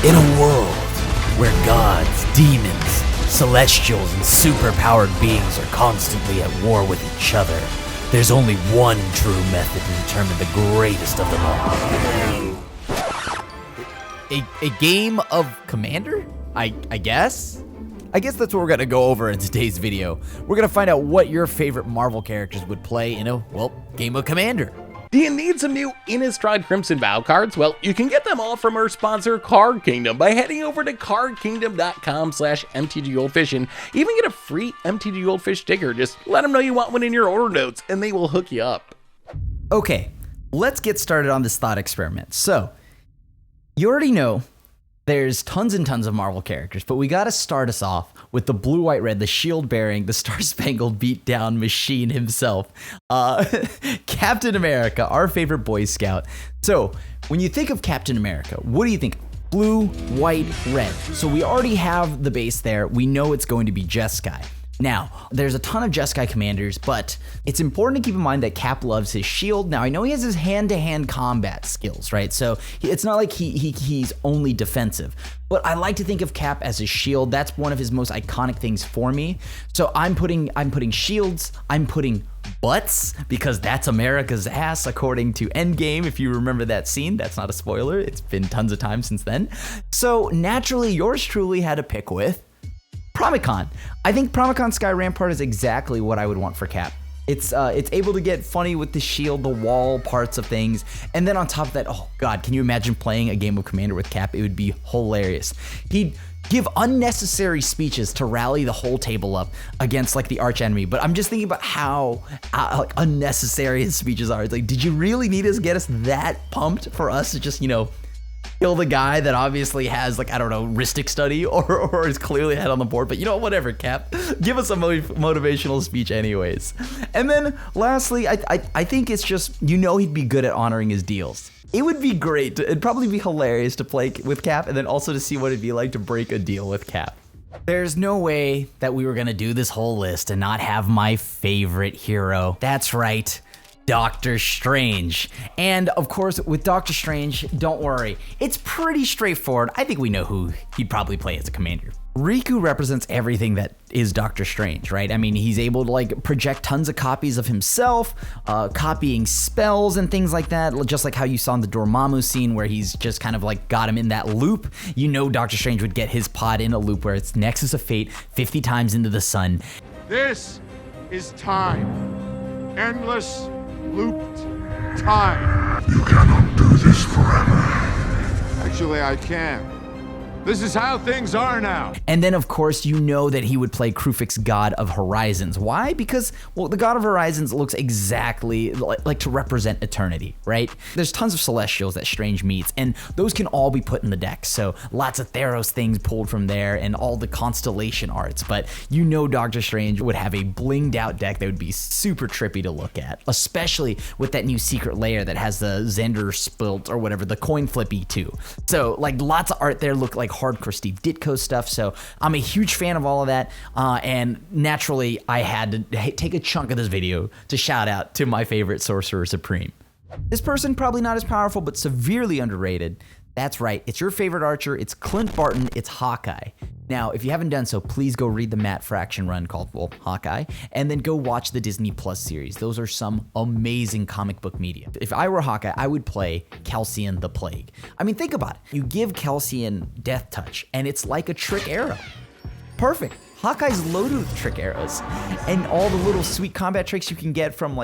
In a world where gods, demons, celestials, and superpowered beings are constantly at war with each other, there's only one true method to determine the greatest of them all. A game of Commander? I guess? I guess that's what we're gonna go over in today's video. We're gonna find out what your favorite Marvel characters would play in a, well, game of Commander. Do you need some new Innistrad Crimson Vow cards? Well, you can get them all from our sponsor, Card Kingdom, by heading over to cardkingdom.com/mtggoldfish and even get a free MTG Goldfish sticker. Just let them know you want one in your order notes and they will hook you up. Okay, let's get started on this thought experiment. So, you already know there's tons and tons of Marvel characters, but we gotta start us off with the blue, white, red, the shield-bearing, the Star-Spangled Beatdown machine himself, Captain America, our favorite Boy Scout. So, when you think of Captain America, what do you think? Blue, white, red. So we already have the base there. We know it's going to be Jeskai. Now, there's a ton of Jeskai commanders, but it's important to keep in mind that Cap loves his shield. Now, I know he has his hand-to-hand combat skills, right? So it's not like he's only defensive, but I like to think of Cap as his shield. That's one of his most iconic things for me. So I'm putting shields, I'm putting butts, because that's America's ass, according to Endgame. If you remember that scene, that's not a spoiler. It's been tons of time since then. So naturally, yours truly had to pick with Promicon. I think Promicon Sky Rampart is exactly what I would want for Cap. It's able to get funny with the shield, the wall parts of things, and then on top of that, oh god, can you imagine playing a game of Commander with Cap? It would be hilarious. He'd give unnecessary speeches to rally the whole table up against like the arch enemy, but I'm just thinking about how like unnecessary his speeches are. It's like, did you really need to get us that pumped for us to just, kill the guy that obviously has, like, I don't know, Rhystic Study or is clearly ahead on the board? But whatever, Cap. Give us a motivational speech anyways. And then lastly, I think it's just, he'd be good at honoring his deals. It would be great. It'd probably be hilarious to play with Cap and then also to see what it'd be like to break a deal with Cap. There's no way that we were gonna do this whole list and not have my favorite hero. That's right, Doctor Strange. And of course, with Doctor Strange, don't worry, it's pretty straightforward. I think we know who he'd probably play as a commander. Riku represents everything that is Doctor Strange, right? I mean, he's able to like project tons of copies of himself, copying spells and things like that, just like how you saw in the Dormammu scene where he's just kind of like got him in that loop. Doctor Strange would get his pod in a loop where it's Nexus of Fate 50 times into the sun. This is time. Endless looped time. You cannot do this forever. Actually, I can. This is how things are now. And then, of course, that he would play Krufix, God of Horizons. Why? Because, well, the God of Horizons looks exactly like to represent eternity, right? There's tons of Celestials that Strange meets, and those can all be put in the deck. So lots of Theros things pulled from there and all the constellation arts. But Doctor Strange would have a blinged out deck that would be super trippy to look at, especially with that new secret layer that has the Xander Spilt or whatever, the coin flippy too. So like lots of art there look like hardcore Steve Ditko stuff, so I'm a huge fan of all of that, and naturally I had to take a chunk of this video to shout out to my favorite Sorcerer Supreme. This person probably not as powerful, but severely underrated. That's right, it's your favorite archer, it's Clint Barton, it's Hawkeye. Now, if you haven't done so, please go read the Matt Fraction run called, well, Hawkeye, and then go watch the Disney Plus series. Those are some amazing comic book media. If I were Hawkeye, I would play Calcian the Plague. I mean, think about it. You give Calcian Death Touch, and it's like a trick arrow. Perfect. Hawkeye's loaded with trick arrows and all the little sweet combat tricks you can get from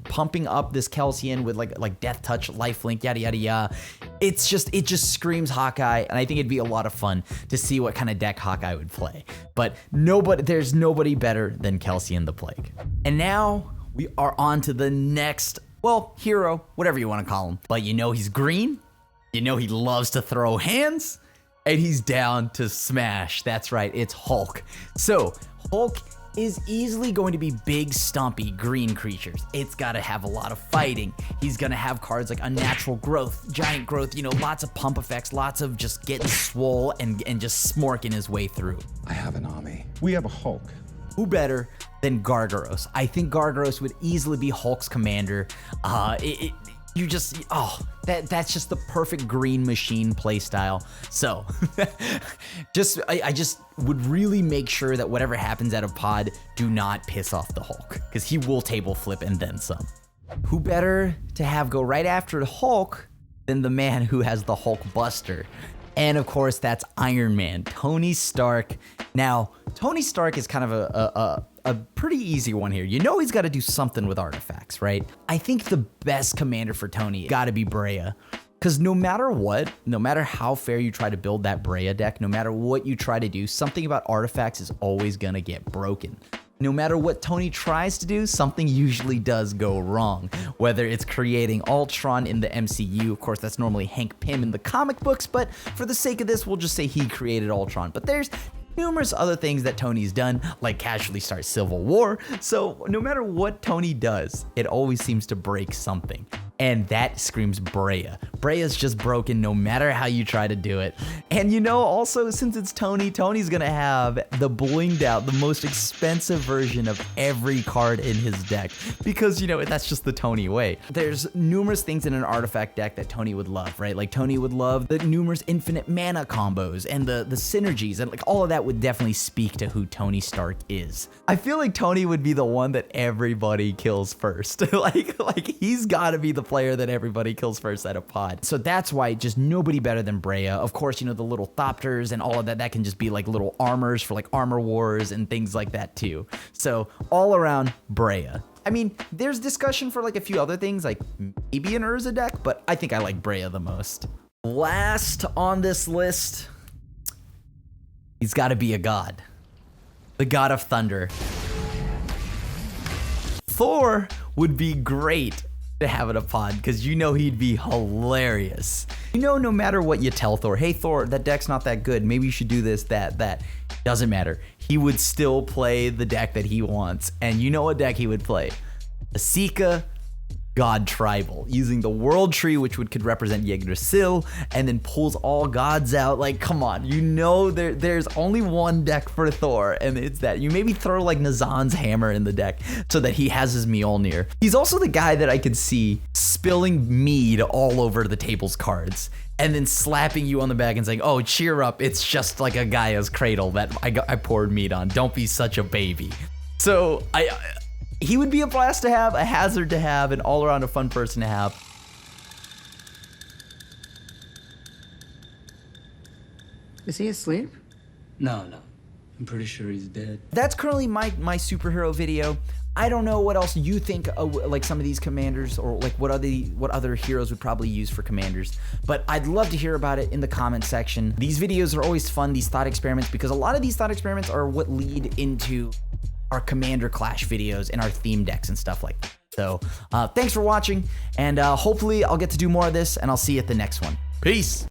pumping up this Calcian with like Death Touch, Lifelink, yada yada yada. It just screams Hawkeye, and I think it'd be a lot of fun to see what kind of deck Hawkeye would play. But there's nobody better than Calcian the Plague. And now we are on to the next, well, hero, whatever you want to call him. But he's green, he loves to throw hands, and he's down to smash. That's right, it's Hulk. So, Hulk is easily going to be big, stumpy, green creatures. It's gotta have a lot of fighting. He's gonna have cards like Unnatural Growth, Giant Growth, lots of pump effects, lots of just getting swole and just smorking his way through. I have an army. We have a Hulk. Who better than Gargaros? I think Gargaros would easily be Hulk's commander. You just, that's just the perfect green machine playstyle. So, I just would really make sure that whatever happens out of pod, do not piss off the Hulk, because he will table flip and then some. Who better to have go right after the Hulk than the man who has the Hulk Buster? And of course, that's Iron Man, Tony Stark. Now, Tony Stark is kind of a pretty easy one here. You know he's got to do something with artifacts, right? I think the best commander for Tony got to be Brea. Because no matter what, no matter how fair you try to build that Brea deck, no matter what you try to do, something about artifacts is always going to get broken. No matter what Tony tries to do, something usually does go wrong. Whether it's creating Ultron in the MCU, of course that's normally Hank Pym in the comic books, but for the sake of this, we'll just say he created Ultron. But there's numerous other things that Tony's done, like casually start Civil War. So no matter what Tony does, it always seems to break something. And that screams Brea. Brea's just broken no matter how you try to do it. And you know, also, since it's Tony, Tony's gonna have the blinged out, the most expensive version of every card in his deck. Because, you know, that's just the Tony way. There's numerous things in an artifact deck that Tony would love, right? Like Tony would love the numerous infinite mana combos and the synergies, and like all of that would definitely speak to who Tony Stark is. I feel like Tony would be the one that everybody kills first. like he's gotta be the player that everybody kills first at a pod. So that's why just nobody better than Brea. Of course, you know, the little Thopters and all of that can just be like little armors for like armor wars and things like that too. So all around Brea. I mean, there's discussion for like a few other things, like maybe an Urza deck, but I think I like Brea the most. Last on this list, he's got to be a god. The god of thunder. Thor would be great to have in a pod, because you know he'd be hilarious. You know, no matter what you tell Thor, hey Thor, that deck's not that good, maybe you should do this, that. Doesn't matter. He would still play the deck that he wants. And you know what deck he would play? Asika God Tribal, using the World Tree, which could represent Yggdrasil, and then pulls all gods out. Like, come on, you know there's only one deck for Thor, and it's that. You maybe throw like Nazan's hammer in the deck so that he has his Mjolnir. He's also the guy that I could see spilling mead all over the table's cards, and then slapping you on the back and saying, oh, cheer up, it's just like a Gaia's cradle that I poured mead on. Don't be such a baby. So, he would be a blast to have, a hazard to have, and all around a fun person to have. Is he asleep? No. I'm pretty sure he's dead. That's currently my superhero video. I don't know what else you think like some of these commanders, or like what other heroes would probably use for commanders, but I'd love to hear about it in the comment section. These videos are always fun, these thought experiments, because a lot of these thought experiments are what lead into our commander clash videos and our theme decks and stuff like that. So thanks for watching, and hopefully I'll get to do more of this, and I'll see you at the next one. Peace.